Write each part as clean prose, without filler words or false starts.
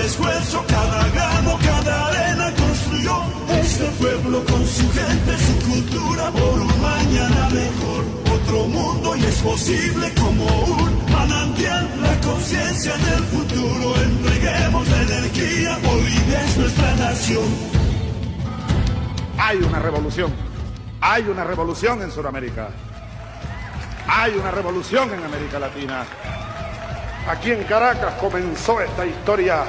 esfuerzo, cada grano, cada arena construyó este pueblo con su gente, su cultura, por un mañana mejor. Otro mundo y es posible como un manantial, la conciencia del futuro. Entreguemos la energía, Bolivia es nuestra nación. Hay una revolución en Sudamérica, hay una revolución en América Latina. Aquí en Caracas comenzó esta historia.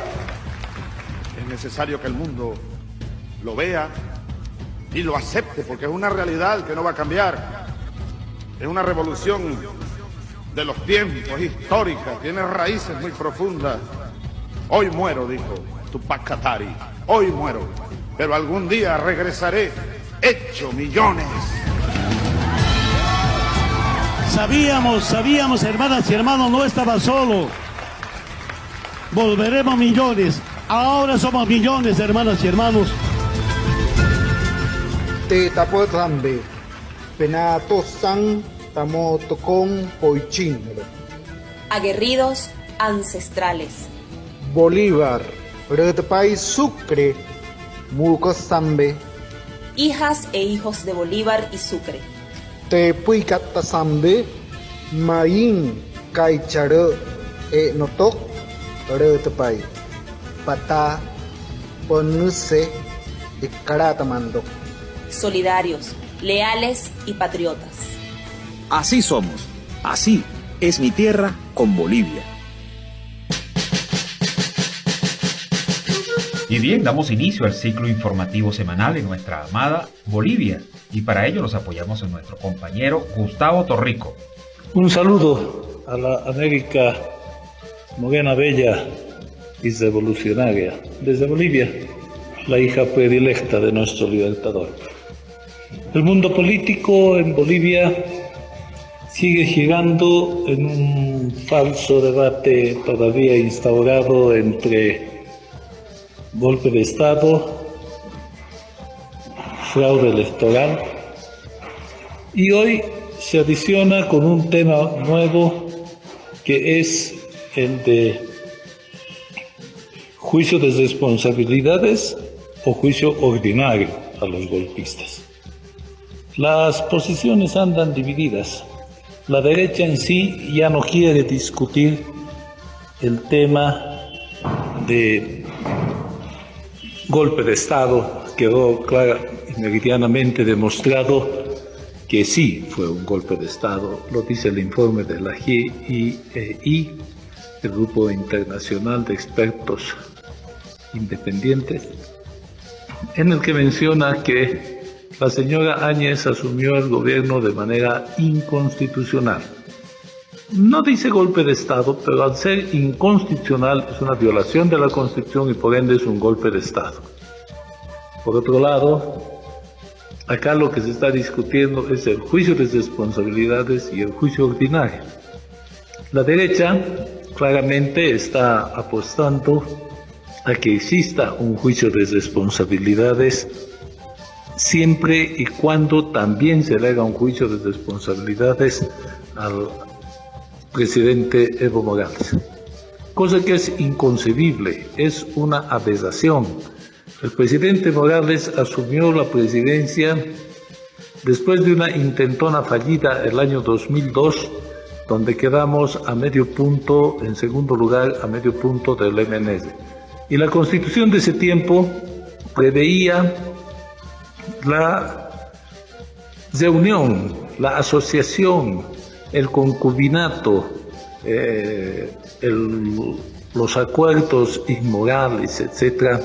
Es necesario que el mundo lo vea y lo acepte, porque es una realidad que no va a cambiar. Es una revolución de los tiempos, histórica, tiene raíces muy profundas. Hoy muero, dijo Tupac Katari, hoy muero, pero algún día regresaré hecho millones. Sabíamos, hermanas y hermanos, no estaba solo. Volveremos millones. Ahora somos millones, hermanas y hermanos. Te tapo tambe, penato san, tamo tocón poichin. Aguerridos ancestrales. Bolívar, Redpay Sucre, Mulco Zambe. Hijas e hijos de Bolívar y Sucre. Te puicata Zambe, Maín, Caicharo, Notok, Redpay. Pata, Ponuse, y Caratamando. Solidarios, leales y patriotas. Así somos, así es mi tierra con Bolivia. Y bien, damos inicio al ciclo informativo semanal en nuestra amada Bolivia, y para ello nos apoyamos en nuestro compañero Gustavo Torrico. Un saludo a la América morena, bella y revolucionaria. Desde Bolivia, la hija predilecta de nuestro libertador. El mundo político en Bolivia sigue girando en un falso debate todavía instaurado entre golpe de Estado, fraude electoral, y hoy se adiciona con un tema nuevo que es el de juicio de responsabilidades o juicio ordinario a los golpistas. Las posiciones andan divididas. La derecha en sí ya no quiere discutir el tema de golpe de Estado. Quedó clara y meridianamente demostrado que sí fue un golpe de Estado. Lo dice el informe de la GIEI, el Grupo Internacional de Expertos Independientes, en el que menciona que la señora Áñez asumió el gobierno de manera inconstitucional. No dice golpe de Estado, pero al ser inconstitucional es una violación de la Constitución y por ende es un golpe de Estado. Por otro lado, acá lo que se está discutiendo es el juicio de responsabilidades y el juicio ordinario. La derecha claramente está apostando a que exista un juicio de responsabilidades siempre y cuando también se le haga un juicio de responsabilidades al presidente Evo Morales, cosa que es inconcebible, es una aberración. El presidente Morales asumió la presidencia después de una intentona fallida el año 2002, donde quedamos a medio punto, en segundo lugar, a medio punto del MNS. Y la Constitución de ese tiempo preveía la reunión, la asociación, el concubinato, los acuerdos inmorales, etcétera,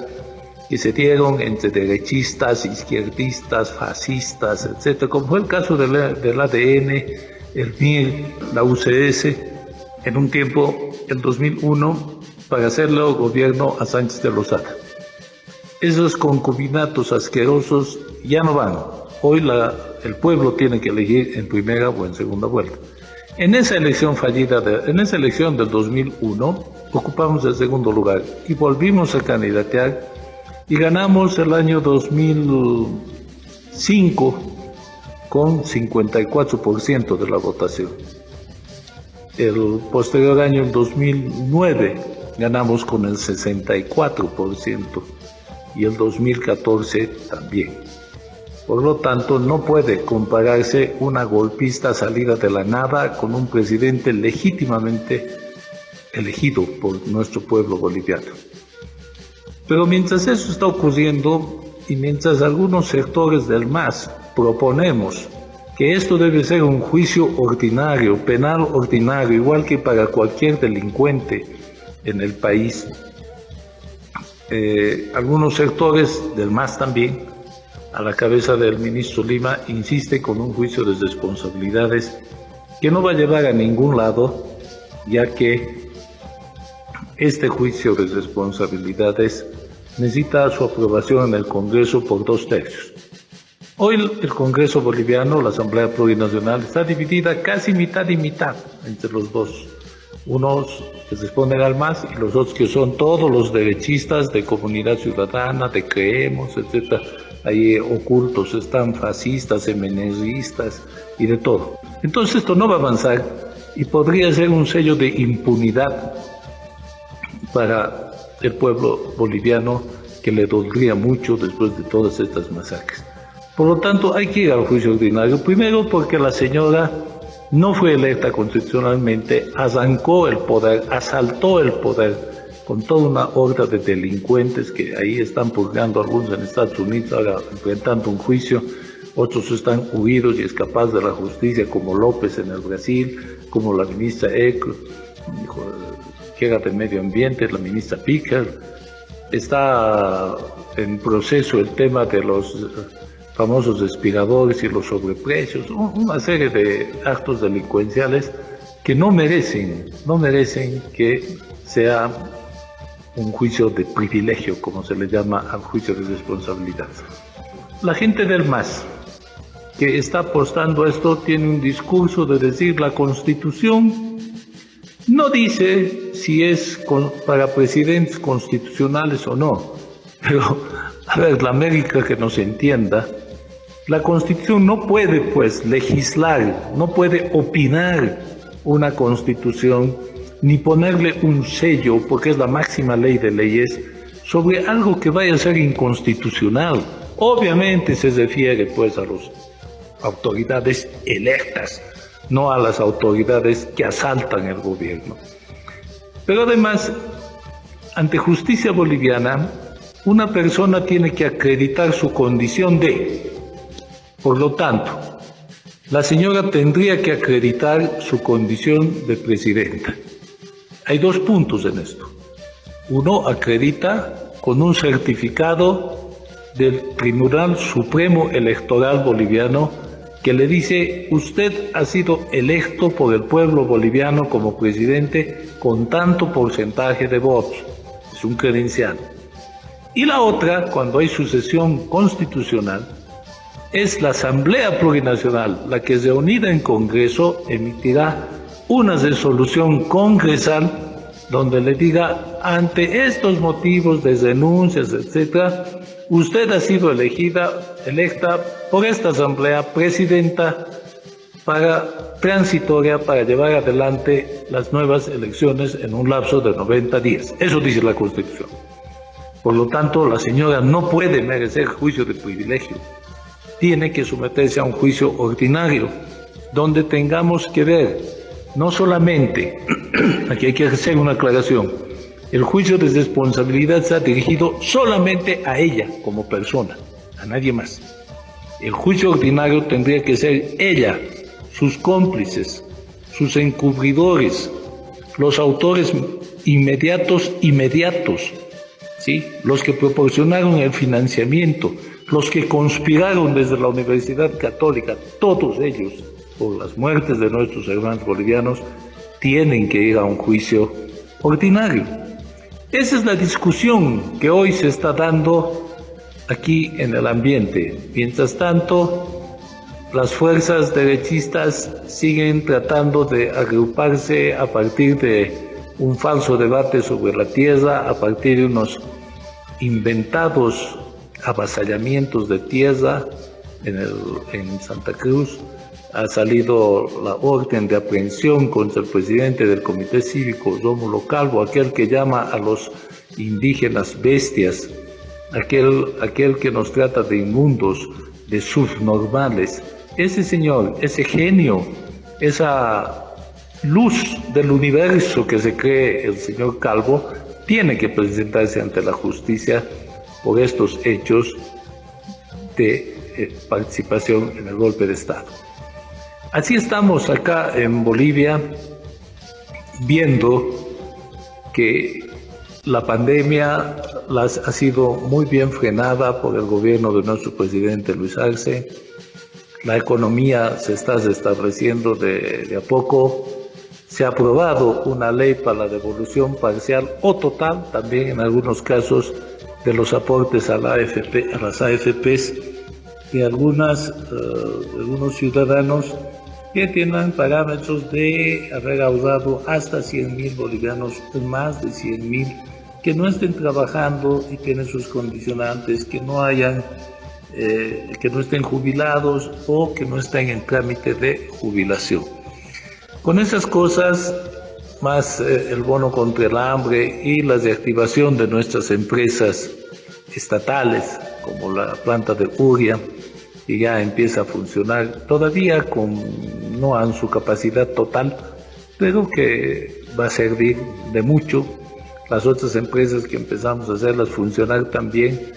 que se dieron entre derechistas, izquierdistas, fascistas, etcétera, como fue el caso del ADN, el MIR, la UCS, en un tiempo, en 2001, para hacerle gobierno a Sánchez de Lozada. Esos concubinatos asquerosos ya no van. Hoy el pueblo tiene que elegir en primera o en segunda vuelta. En esa elección fallida, en esa elección del 2001, ocupamos el segundo lugar y volvimos a candidatear y ganamos el año 2005 con 54% de la votación. El posterior año, en 2009, ganamos con el 64% y el 2014 también. Por lo tanto, no puede compararse una golpista salida de la nada con un presidente legítimamente elegido por nuestro pueblo boliviano. Pero mientras eso está ocurriendo y mientras algunos sectores del MAS proponemos que esto debe ser un juicio ordinario, penal ordinario, igual que para cualquier delincuente en el país, algunos sectores del MAS también, a la cabeza del ministro Lima, insiste con un juicio de responsabilidades que no va a llevar a ningún lado, ya que este juicio de responsabilidades necesita su aprobación en el Congreso por 2/3. Hoy el Congreso boliviano, la Asamblea Plurinacional, está dividida casi mitad y mitad entre los dos. Unos que responden al MAS y los otros que son todos los derechistas de Comunidad Ciudadana, de Creemos, etc. Ahí ocultos están fascistas, emeneristas y de todo. Entonces esto no va a avanzar y podría ser un sello de impunidad para el pueblo boliviano, que le dolería mucho después de todas estas masacres. Por lo tanto, hay que ir al juicio ordinario, primero porque la señora no fue electa constitucionalmente, arrancó el poder, asaltó el poder con toda una horda de delincuentes que ahí están purgando, algunos en Estados Unidos, ahora enfrentando un juicio, otros están huidos y escapados de la justicia, como López en el Brasil, como la ministra Eco, que era de Medio Ambiente, la ministra Picker. Está en proceso el tema de los famosos respiradores y los sobreprecios, una serie de actos delincuenciales que no merecen que sea un juicio de privilegio, como se le llama al juicio de responsabilidad. La gente del MAS que está apostando a esto tiene un discurso de decir la Constitución no dice si es para presidentes constitucionales o no, pero a ver, la América que nos entienda, la Constitución no puede pues legislar, no puede opinar una Constitución ni ponerle un sello, porque es la máxima ley de leyes, sobre algo que vaya a ser inconstitucional. Obviamente se refiere pues a las autoridades electas, no a las autoridades que asaltan el gobierno. Pero además, ante justicia boliviana, una persona tiene que acreditar su condición de. Por lo tanto, la señora tendría que acreditar su condición de presidenta. Hay dos puntos en esto. Uno, acredita con un certificado del Tribunal Supremo Electoral Boliviano que le dice: usted ha sido electo por el pueblo boliviano como presidente con tanto porcentaje de votos. Es un credencial. Y la otra, cuando hay sucesión constitucional, es la Asamblea Plurinacional la que, reunida en Congreso, emitirá una resolución congresal donde le diga: ante estos motivos de renuncias, etc., usted ha sido electa por esta Asamblea presidenta transitoria para llevar adelante las nuevas elecciones en un lapso de 90 días. Eso dice la Constitución. Por lo tanto, la señora no puede merecer juicio de privilegio. Tiene que someterse a un juicio ordinario, donde tengamos que ver, no solamente, aquí hay que hacer una aclaración, el juicio de responsabilidad se ha dirigido solamente a ella como persona, a nadie más. El juicio ordinario tendría que ser ella, sus cómplices, sus encubridores, los autores inmediatos, ¿sí? Los que proporcionaron el financiamiento, los que conspiraron desde la Universidad Católica, todos ellos, por las muertes de nuestros hermanos bolivianos, tienen que ir a un juicio ordinario. Esa es la discusión que hoy se está dando aquí en el ambiente. Mientras tanto, las fuerzas derechistas siguen tratando de agruparse a partir de un falso debate sobre la tierra, a partir de unos inventados avasallamientos de tierra en Santa Cruz, ha salido la orden de aprehensión contra el presidente del Comité Cívico, Rómulo Calvo, aquel que llama a los indígenas bestias, aquel que nos trata de inmundos, de subnormales. Ese señor, ese genio, esa luz del universo que se cree el señor Calvo, tiene que presentarse ante la justicia por estos hechos de participación en el golpe de Estado. Así estamos acá en Bolivia viendo que la pandemia ha sido muy bien frenada por el gobierno de nuestro presidente Luis Arce. La economía se está restableciendo de a poco. Se ha aprobado una ley para la devolución parcial o total, también en algunos casos, de los aportes a las AFPs de algunos ciudadanos que tienen parámetros de haber ahorrado hasta 100.000 bolivianos o más de 100.000, que no estén trabajando y tienen sus condicionantes, que no estén jubilados o que no estén en trámite de jubilación. Con esas cosas, más el bono contra el hambre y la reactivación de nuestras empresas estatales, como la planta de Uria, que ya empieza a funcionar, todavía no en su capacidad total, pero que va a servir de mucho. Las otras empresas que empezamos a hacerlas funcionar también,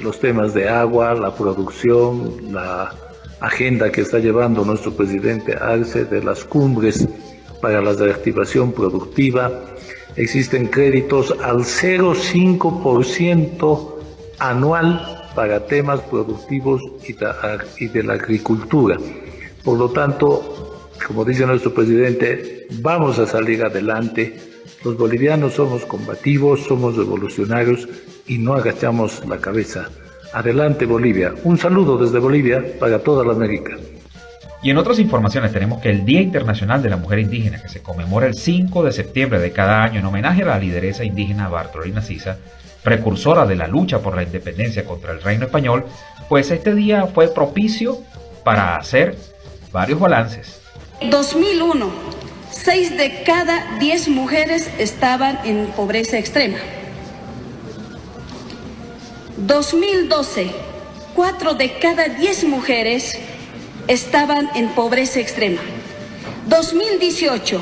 los temas de agua, la producción, la agenda que está llevando nuestro presidente Arce de las cumbres para la reactivación productiva. Existen créditos al 0,5% anual para temas productivos y de la agricultura. Por lo tanto, como dice nuestro presidente, vamos a salir adelante. Los bolivianos somos combativos, somos revolucionarios y no agachamos la cabeza. Adelante Bolivia. Un saludo desde Bolivia para toda la América. Y en otras informaciones tenemos que el Día Internacional de la Mujer Indígena, que se conmemora el 5 de septiembre de cada año en homenaje a la lideresa indígena Bartolina Sisa, precursora de la lucha por la independencia contra el reino español, pues este día fue propicio para hacer varios balances. 2001, 6 de cada 10 mujeres estaban en pobreza extrema. 2012, 4 de cada 10 mujeres estaban en pobreza extrema. 2018,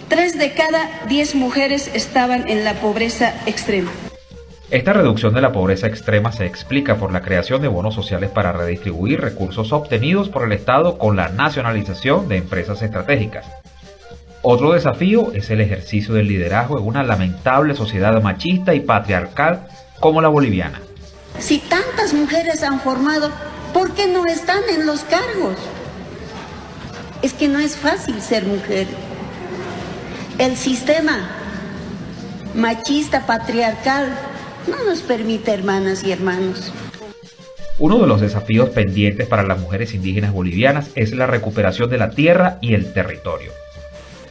3 de cada 10 mujeres estaban en la pobreza extrema. Esta reducción de la pobreza extrema se explica por la creación de bonos sociales para redistribuir recursos obtenidos por el Estado con la nacionalización de empresas estratégicas. Otro desafío es el ejercicio del liderazgo en una lamentable sociedad machista y patriarcal como la boliviana. Si tantas mujeres han formado, ¿por qué no están en los cargos? Es que no es fácil ser mujer. El sistema machista, patriarcal, no nos permite, hermanas y hermanos. Uno de los desafíos pendientes para las mujeres indígenas bolivianas es la recuperación de la tierra y el territorio.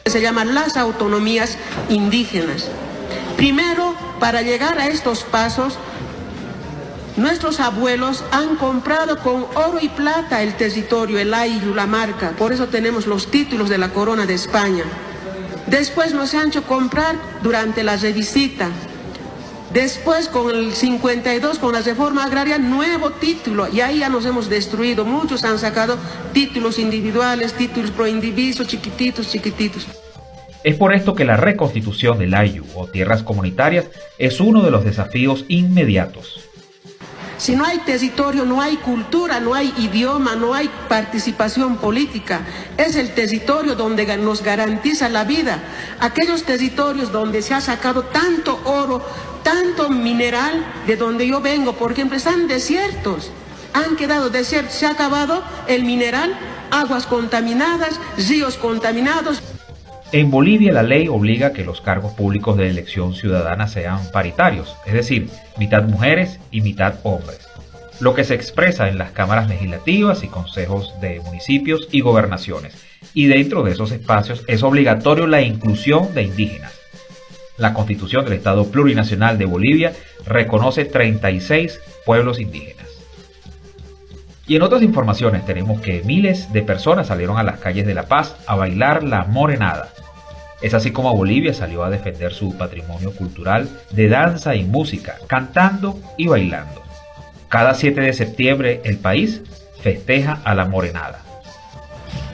Se llaman las autonomías indígenas. Primero, para llegar a estos pasos, nuestros abuelos han comprado con oro y plata el territorio, el ayllu, la marca. Por eso tenemos los títulos de la corona de España. Después nos han hecho comprar durante la revisita. Después, con el 52, con la reforma agraria, nuevo título. Y ahí ya nos hemos destruido. Muchos han sacado títulos individuales, títulos pro indiviso, chiquititos. Es por esto que la reconstitución del ayllu o tierras comunitarias es uno de los desafíos inmediatos. Si no hay territorio, no hay cultura, no hay idioma, no hay participación política. Es el territorio donde nos garantiza la vida. Aquellos territorios donde se ha sacado tanto oro, tanto mineral, de donde yo vengo, por ejemplo, están desiertos. Han quedado desiertos, se ha acabado el mineral, aguas contaminadas, ríos contaminados. En Bolivia la ley obliga a que los cargos públicos de elección ciudadana sean paritarios, es decir, mitad mujeres y mitad hombres, lo que se expresa en las cámaras legislativas y consejos de municipios y gobernaciones, y dentro de esos espacios es obligatorio la inclusión de indígenas. La Constitución del Estado Plurinacional de Bolivia reconoce 36 pueblos indígenas. Y en otras informaciones tenemos que miles de personas salieron a las calles de La Paz a bailar la morenada. Es así como Bolivia salió a defender su patrimonio cultural de danza y música, cantando y bailando. Cada 7 de septiembre el país festeja a la morenada.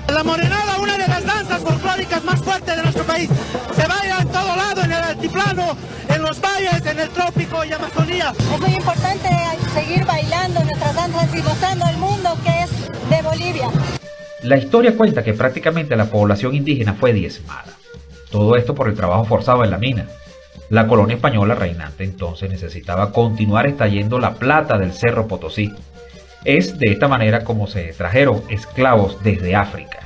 La morenada, una de las danzas folclóricas más fuertes de nuestro país. Se baila en todo lado, en el altiplano, en los valles, en el trópico y Amazonía. Es muy importante seguir bailando nuestras danzas y mostrando al mundo que es de Bolivia. La historia cuenta que prácticamente la población indígena fue diezmada. Todo esto por el trabajo forzado en la mina. La colonia española reinante entonces necesitaba continuar extrayendo la plata del Cerro Potosí. Es de esta manera como se trajeron esclavos desde África.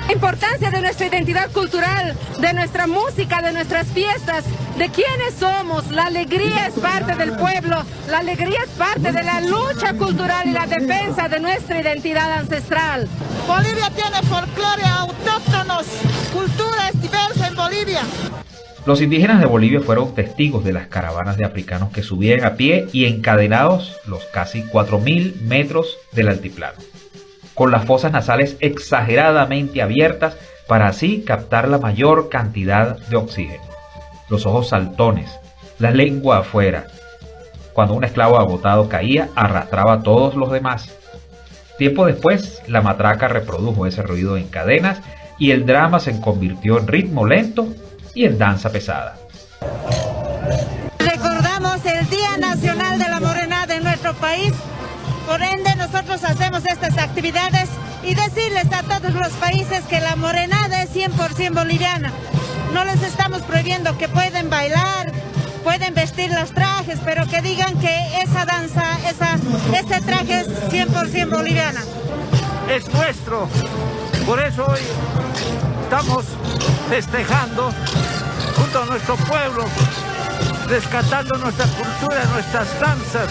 La importancia de nuestra identidad cultural, de nuestra música, de nuestras fiestas, de quiénes somos. La alegría es parte del pueblo, la alegría es parte de la lucha cultural y la defensa de nuestra identidad ancestral. Bolivia tiene folclore autóctonos, cultura es diversa en Bolivia. Los indígenas de Bolivia fueron testigos de las caravanas de africanos que subían a pie y encadenados los casi 4.000 metros del altiplano, con las fosas nasales exageradamente abiertas para así captar la mayor cantidad de oxígeno. Los ojos saltones, la lengua afuera. Cuando un esclavo agotado caía, arrastraba a todos los demás. Tiempo después, la matraca reprodujo ese ruido en cadenas y el drama se convirtió en ritmo lento y en danza pesada. Recordamos el Día Nacional de la Morenada en nuestro país. Por ende, nosotros hacemos estas actividades y decirles a todos los países que la morenada es 100% boliviana. No les estamos prohibiendo que pueden bailar, pueden vestir los trajes, pero que digan que esa danza, ese traje es 100% boliviana. Es nuestro, por eso hoy estamos festejando junto a nuestro pueblo, rescatando nuestra cultura, nuestras danzas.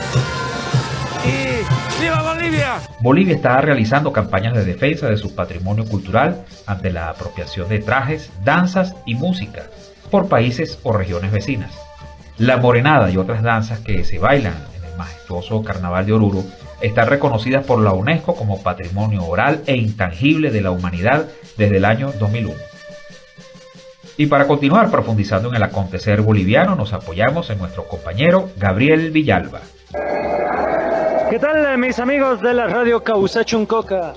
¡Y ¡viva Bolivia! Bolivia está realizando campañas de defensa de su patrimonio cultural ante la apropiación de trajes, danzas y música por países o regiones vecinas. La morenada y otras danzas que se bailan en el majestuoso Carnaval de Oruro están reconocidas por la UNESCO como Patrimonio Oral e Intangible de la Humanidad desde el año 2001. Y para continuar profundizando en el acontecer boliviano, nos apoyamos en nuestro compañero Gabriel Villalba. ¿Qué tal, mis amigos de la radio Causachuncoca?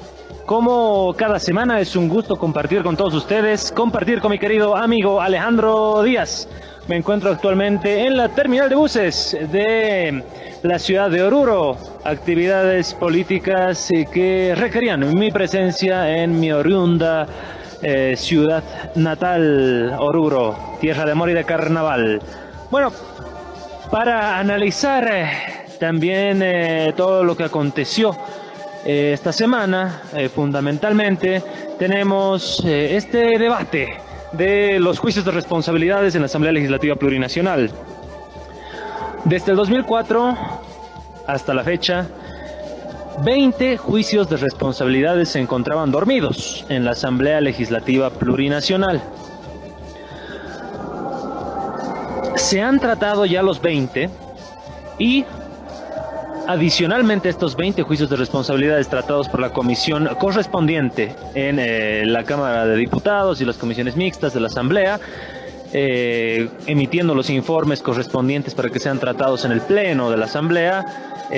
Como cada semana es un gusto compartir con todos ustedes, compartir con mi querido amigo Alejandro Díaz. Me encuentro actualmente en la terminal de buses de la ciudad de Oruro. Actividades políticas que requerían mi presencia en mi oriunda ciudad natal, Oruro, tierra de amor y de carnaval. Bueno, para analizar también todo lo que aconteció esta semana, fundamentalmente tenemos este debate de los juicios de responsabilidades en la Asamblea Legislativa Plurinacional. Desde el 2004 hasta la fecha, 20 juicios de responsabilidades se encontraban dormidos en la Asamblea Legislativa Plurinacional. Se han tratado ya los 20 y adicionalmente estos 20 juicios de responsabilidades tratados por la comisión correspondiente en la Cámara de Diputados y las comisiones mixtas de la Asamblea, emitiendo los informes correspondientes para que sean tratados en el Pleno de la Asamblea.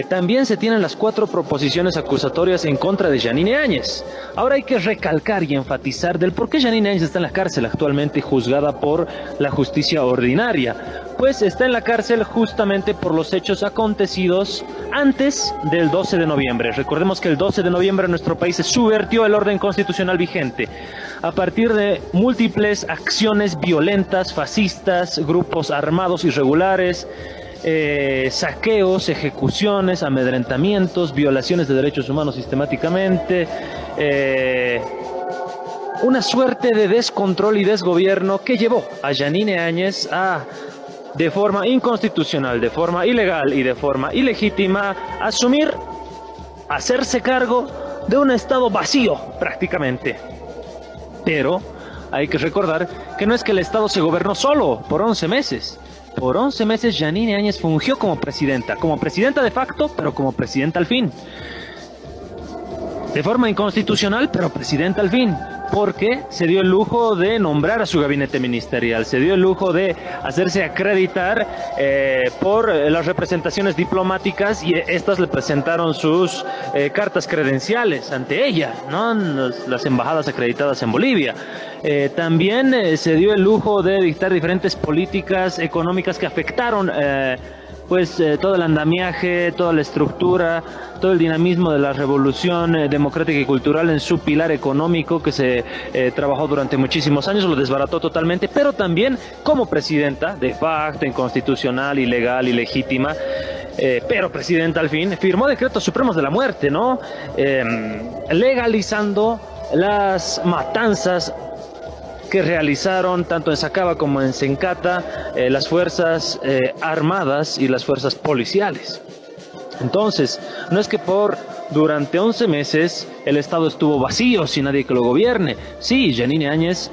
También se tienen las 4 proposiciones acusatorias en contra de Yanine Áñez. Ahora hay que recalcar y enfatizar del por qué Yanine Áñez está en la cárcel actualmente juzgada por la justicia ordinaria. Pues está en la cárcel justamente por los hechos acontecidos antes del 12 de noviembre. Recordemos que el 12 de noviembre en nuestro país se subvertió el orden constitucional vigente a partir de múltiples acciones violentas, fascistas, grupos armados irregulares, saqueos, ejecuciones, amedrentamientos, violaciones de derechos humanos sistemáticamente, una suerte de descontrol y desgobierno que llevó a Yanine Áñez a, de forma inconstitucional, de forma ilegal y de forma ilegítima, asumir, hacerse cargo de un estado vacío prácticamente. Pero hay que recordar que no es que el estado se gobernó solo por 11 meses. Por 11 meses Yanine Áñez fungió como presidenta de facto, pero como presidenta al fin. de forma inconstitucional, pero presidenta al fin, porque se dio el lujo de nombrar a su gabinete ministerial, se dio el lujo de hacerse acreditar por las representaciones diplomáticas, y estas le presentaron sus cartas credenciales ante ella, ¿no? Las embajadas acreditadas en Bolivia. También se dio el lujo de dictar diferentes políticas económicas que afectaron todo el andamiaje, toda la estructura, todo el dinamismo de la revolución democrática y cultural en su pilar económico, que se trabajó durante muchísimos años, lo desbarató totalmente, pero también como presidenta, de facto, inconstitucional, ilegal, ilegítima, pero presidenta al fin, firmó decretos supremos de la muerte, ¿no? Legalizando las matanzas que realizaron tanto en Sacaba como en Sencata las fuerzas armadas y las fuerzas policiales. Entonces, no es que durante 11 meses el Estado estuvo vacío sin nadie que lo gobierne. Sí, Yanine Áñez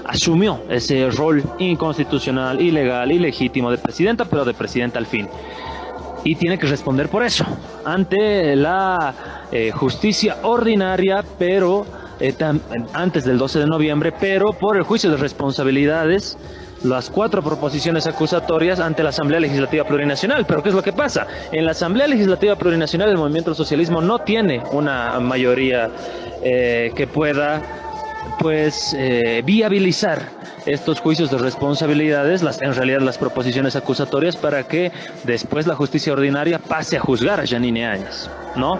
asumió ese rol inconstitucional, ilegal, ilegítimo de presidenta, pero de presidenta al fin. Y tiene que responder por eso ante la justicia ordinaria, pero antes del 12 de noviembre, pero por el juicio de responsabilidades, las 4 proposiciones acusatorias ante la Asamblea Legislativa Plurinacional. Pero ¿qué es lo que pasa? En la Asamblea Legislativa Plurinacional el movimiento del socialismo no tiene una mayoría que pueda viabilizar estos juicios de responsabilidades, en realidad las proposiciones acusatorias, para que después la justicia ordinaria pase a juzgar a Yanine Áñez, ¿no?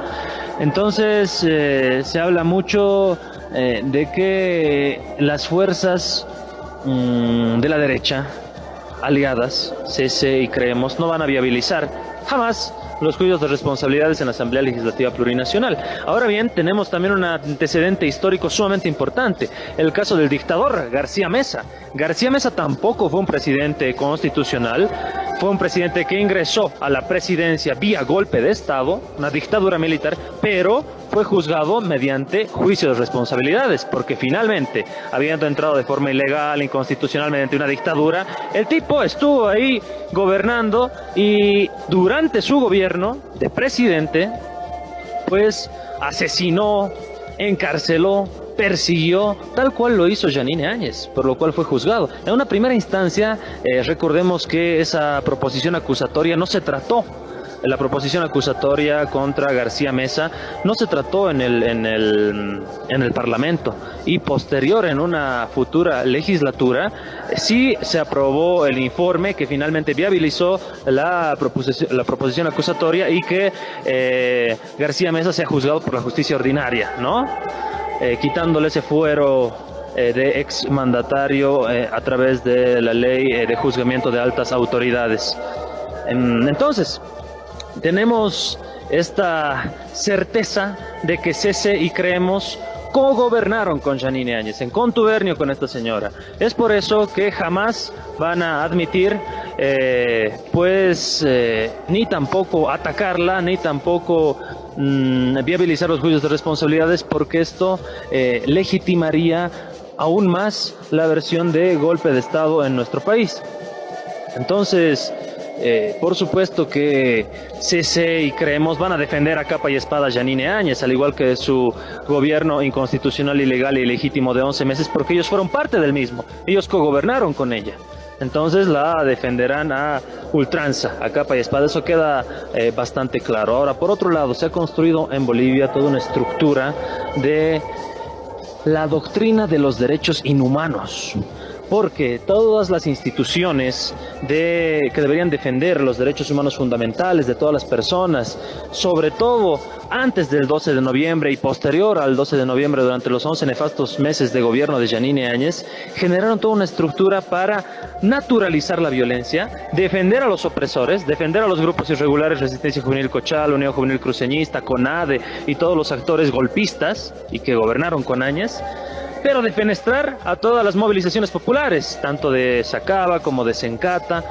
Entonces se habla mucho de que las fuerzas de la derecha, aliadas, CC y Creemos, no van a viabilizar jamás los juicios de responsabilidades en la Asamblea Legislativa Plurinacional. Ahora bien, tenemos también un antecedente histórico sumamente importante, el caso del dictador García Meza. García Meza tampoco fue un presidente constitucional, fue un presidente que ingresó a la presidencia vía golpe de Estado, una dictadura militar, pero fue juzgado mediante juicio de responsabilidades, porque finalmente, habiendo entrado de forma ilegal, inconstitucional, mediante una dictadura, el tipo estuvo ahí gobernando, y durante su gobierno de presidente, pues asesinó, encarceló, persiguió, tal cual lo hizo Yanine Áñez, por lo cual fue juzgado. En una primera instancia, recordemos que esa proposición acusatoria no se trató. La proposición acusatoria contra García Meza no se trató en el Parlamento, y posterior, en una futura legislatura, sí se aprobó el informe que finalmente viabilizó la proposición acusatoria, y que García Meza sea juzgado por la justicia ordinaria, ¿no? Quitándole ese fuero de exmandatario a través de la ley de juzgamiento de altas autoridades. Entonces, tenemos esta certeza de que CC y Creemos cogobernaron con Yanine Áñez, en contubernio con esta señora. Es por eso que jamás van a admitir, ni tampoco atacarla, ni tampoco viabilizar los juicios de responsabilidades, porque esto legitimaría aún más la versión de golpe de Estado en nuestro país. Entonces, por supuesto que CC y Creemos van a defender a capa y espada a Yanine Áñez, al igual que su gobierno inconstitucional, ilegal e ilegítimo de 11 meses, porque ellos fueron parte del mismo, ellos cogobernaron con ella. Entonces la defenderán a ultranza, a capa y espada, eso queda bastante claro. Ahora, por otro lado, se ha construido en Bolivia toda una estructura de la doctrina de los derechos inhumanos, porque todas las instituciones que deberían defender los derechos humanos fundamentales de todas las personas, sobre todo antes del 12 de noviembre y posterior al 12 de noviembre, durante los 11 nefastos meses de gobierno de Yanine Áñez, generaron toda una estructura para naturalizar la violencia, defender a los opresores, defender a los grupos irregulares, Resistencia Juvenil Cochal, Unión Juvenil Cruceñista, CONADE y todos los actores golpistas y que gobernaron con Áñez, pero defenestrar a todas las movilizaciones populares, tanto de Sacaba como de Sencata.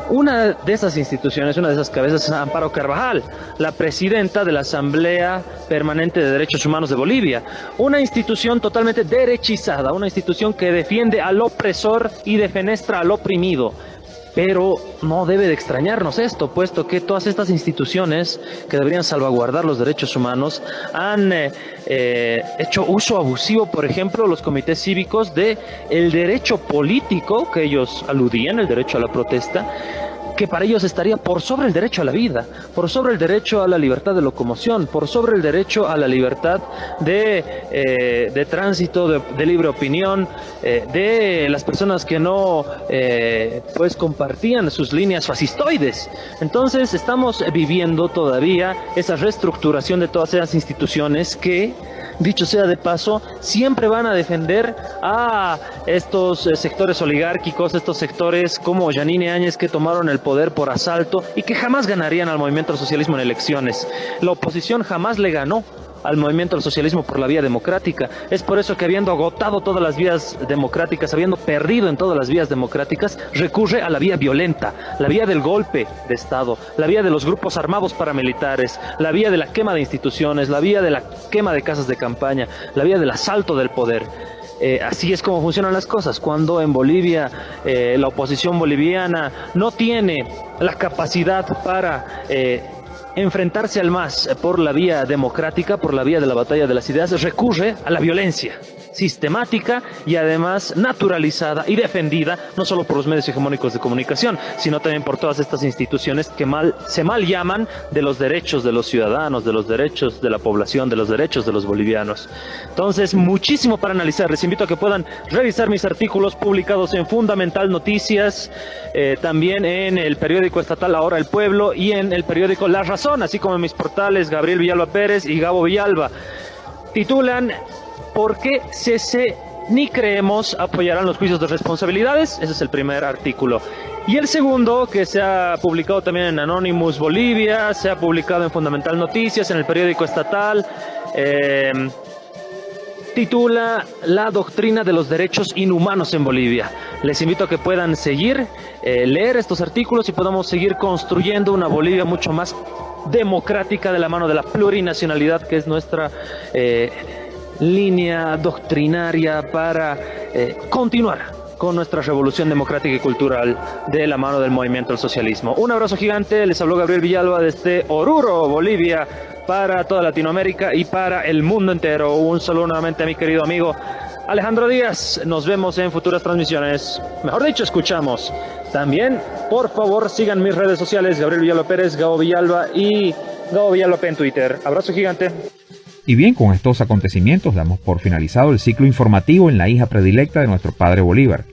Una de esas instituciones, una de esas cabezas es Amparo Carvajal, la presidenta de la Asamblea Permanente de Derechos Humanos de Bolivia, una institución totalmente derechizada, una institución que defiende al opresor y defenestra al oprimido. Pero no debe de extrañarnos esto, puesto que todas estas instituciones que deberían salvaguardar los derechos humanos han hecho uso abusivo, por ejemplo, los comités cívicos de el derecho político que ellos aludían, el derecho a la protesta, que para ellos estaría por sobre el derecho a la vida, por sobre el derecho a la libertad de locomoción, por sobre el derecho a la libertad de tránsito, de libre opinión, de las personas que no pues compartían sus líneas fascistoides. Entonces estamos viviendo todavía esa reestructuración de todas esas instituciones que, dicho sea de paso, siempre van a defender a estos sectores oligárquicos, estos sectores como Yanine Áñez, que tomaron el poder por asalto y que jamás ganarían al movimiento al socialismo en elecciones. La oposición jamás le ganó al movimiento al socialismo por la vía democrática. Es por eso que, habiendo agotado todas las vías democráticas, habiendo perdido en todas las vías democráticas, recurre a la vía violenta, la vía del golpe de Estado, la vía de los grupos armados paramilitares, la vía de la quema de instituciones, la vía de la quema de casas de campaña, la vía del asalto del poder. Así es como funcionan las cosas. Cuando en Bolivia la oposición boliviana no tiene la capacidad para enfrentarse al MAS por la vía democrática, por la vía de la batalla de las ideas, recurre a la violencia sistemática y además naturalizada y defendida no solo por los medios hegemónicos de comunicación, sino también por todas estas instituciones que se mal llaman de los derechos de los ciudadanos, de los derechos de la población, de los derechos de los bolivianos. Entonces, muchísimo para analizar. Les invito a que puedan revisar mis artículos publicados en Fundamental Noticias, también en el periódico estatal Ahora el Pueblo y en el periódico La Razón, así como en mis portales Gabriel Villalba Pérez y Gabo Villalba. Titulan: ¿por qué CC ni Creemos apoyarán los juicios de responsabilidades? Ese es el primer artículo. Y el segundo, que se ha publicado también en Anonymous Bolivia, se ha publicado en Fundamental Noticias, en el periódico estatal, titula La doctrina de los derechos inhumanos en Bolivia. Les invito a que puedan seguir, leer estos artículos y podamos seguir construyendo una Bolivia mucho más democrática, de la mano de la plurinacionalidad, que es nuestra línea doctrinaria para continuar con nuestra revolución democrática y cultural de la mano del movimiento al socialismo. Un abrazo gigante, les habló Gabriel Villalba desde Oruro, Bolivia, para toda Latinoamérica y para el mundo entero. Un saludo nuevamente a mi querido amigo Alejandro Díaz. Nos vemos en futuras transmisiones. Mejor dicho, escuchamos. También, por favor, sigan mis redes sociales, Gabriel Villalba Pérez, Gabo Villalba y Gabo Villalba en Twitter. Abrazo gigante. Y bien, con estos acontecimientos damos por finalizado el ciclo informativo en la hija predilecta de nuestro padre Bolívar.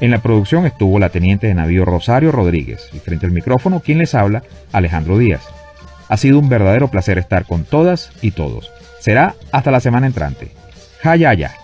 En la producción estuvo la teniente de navío Rosario Rodríguez y frente al micrófono quien les habla, Alejandro Díaz. Ha sido un verdadero placer estar con todas y todos. Será hasta la semana entrante. Jayaya.